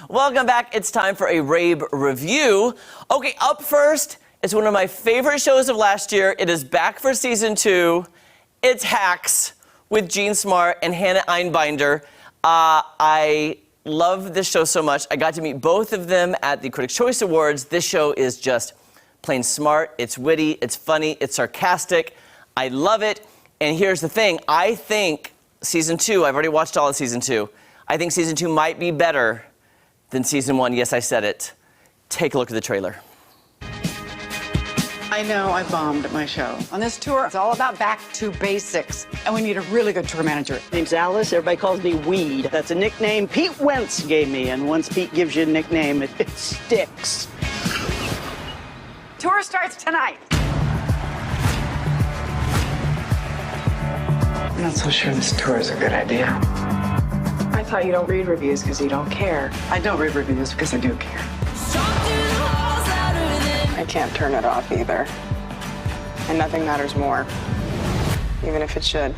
Welcome back. It's time for a Rabe review. Okay, up first is one of my favorite shows of last year. It is back for season 2. It's Hacks with Jean Smart and Hannah Einbinder. I love this show so much. I got to meet both of them at the Critics' Choice Awards. This show is just plain smart. It's witty. It's funny. It's sarcastic. I love it. And here's the thing. I think season 2, I've already watched all of season 2. I think season 2 might be better than season 1. Yes, I said it. Take a look at the trailer. I know I bombed at my show. On this tour, it's all about back to basics. And we need a really good tour manager. Name's Alice. Everybody calls me Weed. That's a nickname Pete Wentz gave me. And once Pete gives you a nickname, it sticks. Tour starts tonight. I'm not so sure this tour is a good idea. I thought you don't read reviews because you don't care. I don't read reviews because I do care. I can't turn it off either. And nothing matters more, even if it should.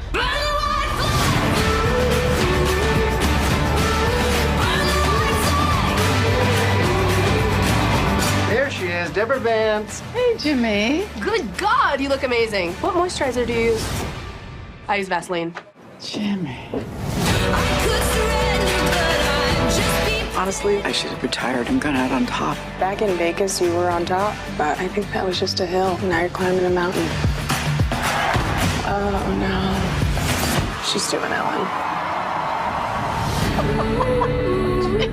There she is, Deborah Vance. Hey, Jimmy. Good God, you look amazing. What moisturizer do you use? I use Vaseline. Jimmy. Honestly, I should have retired and gone out on top. back in Vegas, you were on top, but I think that was just a hill. Now you're climbing a mountain. Oh, no. She's doing Ellen.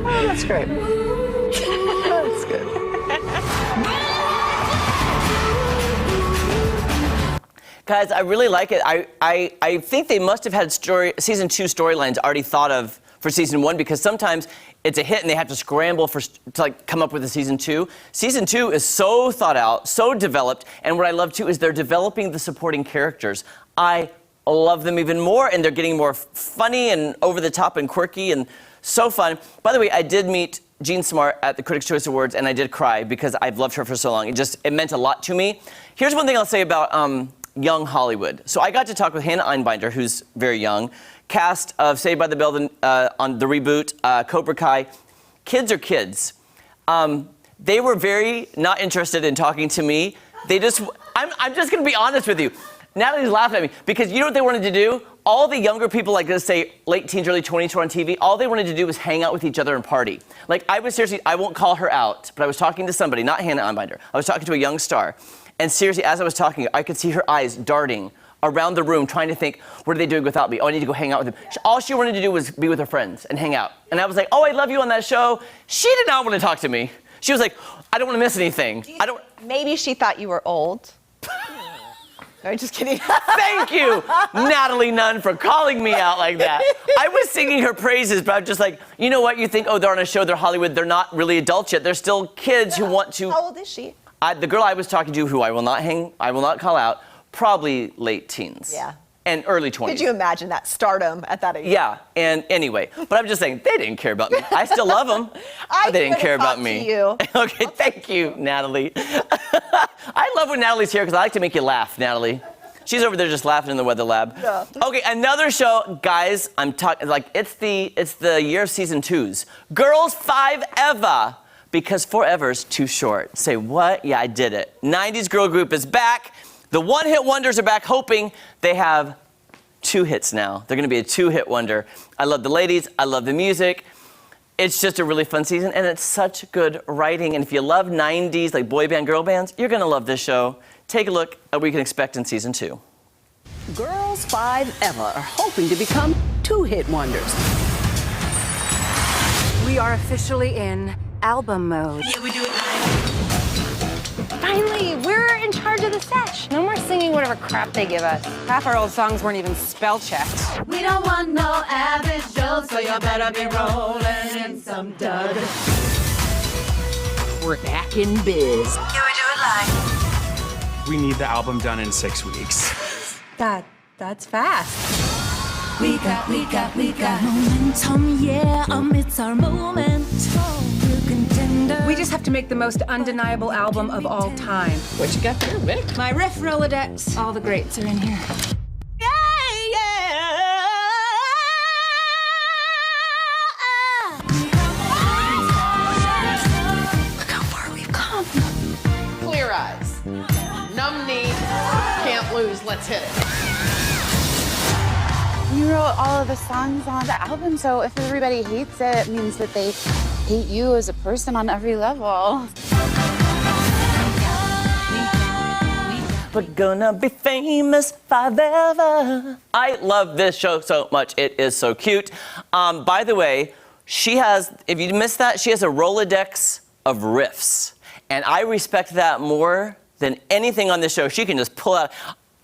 Oh, that's great. That's good. Guys, I really like it. I think they must have had season 2 storylines already thought of for season 1, because sometimes it's a hit and they have to scramble to come up with a season 2. Season 2 is so thought out, so developed, and what I love too is they're developing the supporting characters. I love them even more, and they're getting more funny and over the top and quirky and so fun. By the way, I did meet Jean Smart at the Critics' Choice Awards, and I did cry because I've loved her for so long. It meant a lot to me. Here's one thing I'll say about young Hollywood. So I got to talk with Hannah Einbinder, who's very young, cast of Saved by the Bell on the reboot, Cobra Kai. Kids are kids. They were very not interested in talking to me. I'm just gonna be honest with you. Natalie's laughing at me because you know what they wanted to do? All the younger people, like let's say late teens, early 20s who are on TV, all they wanted to do was hang out with each other and party. Like I won't call her out, but I was talking to somebody, not Hannah Einbinder. I was talking to a young star. And seriously, as I was talking, I could see her eyes darting around the room trying to think, what are they doing without me? Oh, I need to go hang out with them. All she wanted to do was be with her friends and hang out. And I was like, oh, I love you on that show. She did not want to talk to me. She was like, I don't want to miss anything. Maybe she thought you were old. No, just kidding. Thank you, Natalie Nunn, for calling me out like that. I was singing her praises, but I'm just like, you know what? You think, oh, they're on a show, they're Hollywood, they're not really adults yet. They're still kids who want to. How old is she? The girl I was talking to, who I will not call out, probably late teens. Yeah. And early 20s. Could you imagine that stardom at that age? Yeah, and anyway, but I'm just saying, they didn't care about me. I still love them. They didn't care about me. You. Okay, thank you, Natalie. I love when Natalie's here because I like to make you laugh, Natalie. She's over there just laughing in the weather lab. Yeah. Okay, another show, guys. I'm talking like it's the year of season 2s. Girls 5 Eva, because forever's too short. Say what? Yeah, I did it. 90s girl group is back. The one-hit wonders are back, hoping they have 2 hits now. They're going to be a 2-hit wonder. I love the ladies. I love the music. It's just a really fun season, and it's such good writing. And if you love 90s, like boy band, girl bands, you're going to love this show. Take a look at what you can expect in season 2. Girls 5 Eva are hoping to become 2-hit wonders. We are officially in album mode. Yeah, we do it live. Finally, we're in charge of the sesh. No more singing whatever crap they give us. Half our old songs weren't even spell checked. We don't want no average Joe, so you better be rolling in some dud. We're back in biz. Yeah, we do it live. We need the album done in 6 weeks. That's fast. We got momentum, yeah, it's our moment. We just have to make the most undeniable album of all time. What you got there, Vic? My riff Rolodex. All the greats are in here. let's hit it. You wrote all of the songs on the album, so if everybody hates it, it means that they hate you as a person on every level. We're gonna be famous forever. I love this show so much. It is so cute. By the way, she has, if you missed that, she has a Rolodex of riffs. And I respect that more than anything on this show. She can just pull out,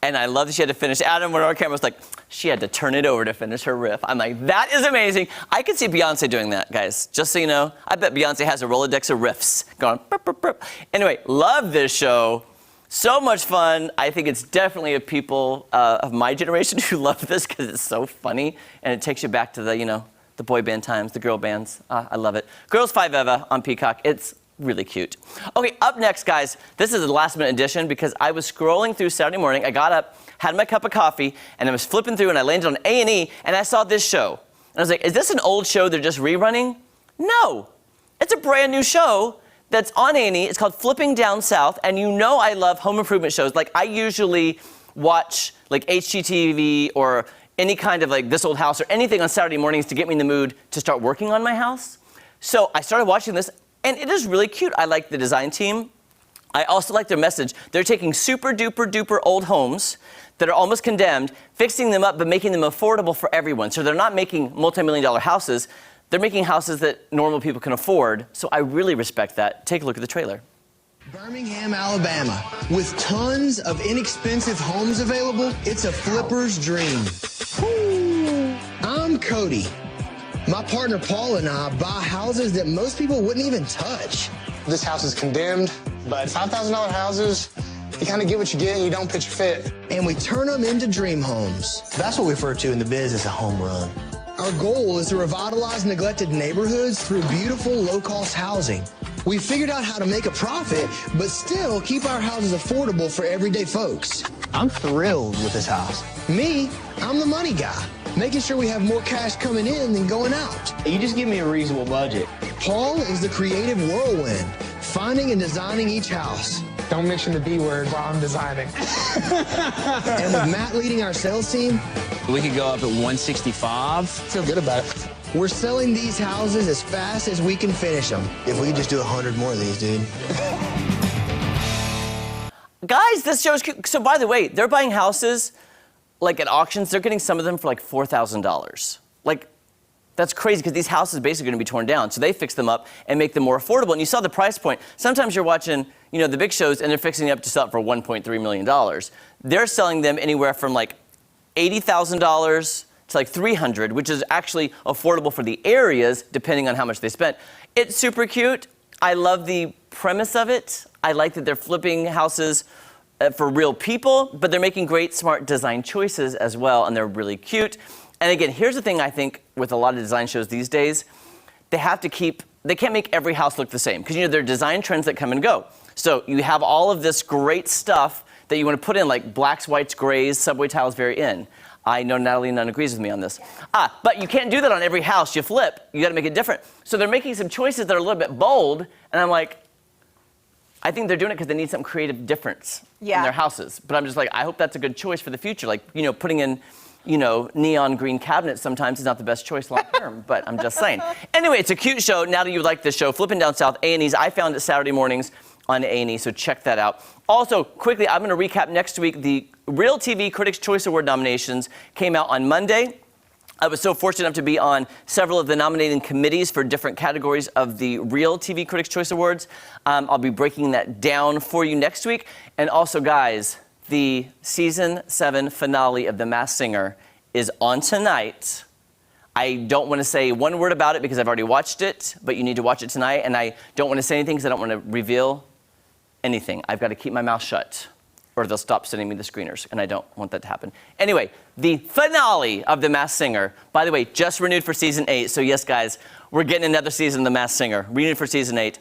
and I love that she had to finish. Adam, when our camera was like, she had to turn it over to finish her riff. I'm like, that is amazing. I could see Beyonce doing that, guys. Just so you know, I bet Beyonce has a Rolodex of riffs going, burp, burp, burp. Anyway, love this show. So much fun. I think it's definitely of people of my generation who love this because it's so funny and it takes you back to the, you know, the boy band times, the girl bands. I love it. Girls 5 Eva on Peacock. It's really cute. Okay, up next, guys. This is a last-minute edition because I was scrolling through Saturday morning. I got up, had my cup of coffee, and I was flipping through and I landed on A&E and I saw this show. And I was like, is this an old show they're just rerunning? No. It's a brand new show that's on A&E. It's called Flipping Down South, and you know I love home improvement shows. Like, I usually watch, like, HGTV or any kind of, like, This Old House or anything on Saturday mornings to get me in the mood to start working on my house. So I started watching this, and it is really cute. I like the design team. I also like their message. They're taking super-duper-duper old homes that are almost condemned, fixing them up, but making them affordable for everyone. So they're not making multi-million-dollar houses. They're making houses that normal people can afford, so I really respect that. Take a look at the trailer. Birmingham, Alabama. With tons of inexpensive homes available, it's a flipper's dream. I'm Cody. My partner Paul and I buy houses that most people wouldn't even touch. This house is condemned, but $5,000 houses, you kind of get what you get and you don't pitch your fit. And we turn them into dream homes. That's what we refer to in the biz as a home run. Our goal is to revitalize neglected neighborhoods through beautiful, low-cost housing. We figured out how to make a profit, but still keep our houses affordable for everyday folks. I'm thrilled with this house. Me, I'm the money guy, making sure we have more cash coming in than going out. You just give me a reasonable budget. Paul is the creative whirlwind, finding and designing each house. Don't mention the B word while I'm designing. And with Matt leading our sales team, we could go up at 165. Feel good about it. We're selling these houses as fast as we can finish them. If we could just do 100 more of these, dude. Guys, this show is cute. So by the way, they're buying houses, like at auctions, they're getting some of them for like $4,000. Like, that's crazy because these houses are basically going to be torn down. So they fix them up and make them more affordable. And you saw the price point. Sometimes you're watching, you know, the big shows and they're fixing it up to sell it for $1.3 million. They're selling them anywhere from like $80,000 to like $300,000, which is actually affordable for the areas depending on how much they spent. It's super cute. I love the premise of it. I like that they're flipping houses for real people, but they're making great, smart design choices as well, and they're really cute. And again, here's the thing I think with a lot of design shows these days, they can't make every house look the same, because you know there are design trends that come and go. So you have all of this great stuff that you want to put in, like blacks, whites, grays, subway tiles, very in. I know Natalie Nunn agrees with me on this. But you can't do that on every house you flip. You got to make it different. So they're making some choices that are a little bit bold, and I'm like, I think they're doing it because they need some creative difference in their houses. But I'm just like, I hope that's a good choice for the future. Like, you know, putting in, you know, neon green cabinets sometimes is not the best choice long term, but I'm just saying. Anyway, it's a cute show. Now that you like this show, Flipping Down South, A&E's. I found it Saturday mornings on A&E, so check that out. Also, quickly, I'm going to recap next week. The Real TV Critics' Choice Award nominations came out on Monday. I was so fortunate enough to be on several of the nominating committees for different categories of the Real TV Critics' Choice Awards. I'll be breaking that down for you next week. And also, guys, the Season 7 finale of The Masked Singer is on tonight. I don't want to say one word about it because I've already watched it, but you need to watch it tonight. And I don't want to say anything because I don't want to reveal anything. I've got to keep my mouth shut, or they'll stop sending me the screeners, and I don't want that to happen. Anyway, the finale of The Masked Singer, by the way, just renewed for Season 8. So yes, guys, we're getting another season of The Masked Singer, renewed for Season 8.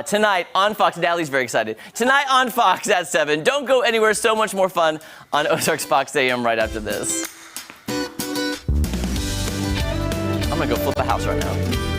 Tonight on Fox. Natalie's very excited. Tonight on Fox at 7. Don't go anywhere. So much more fun on Ozarks Fox AM right after this. I'm going to go flip a house right now.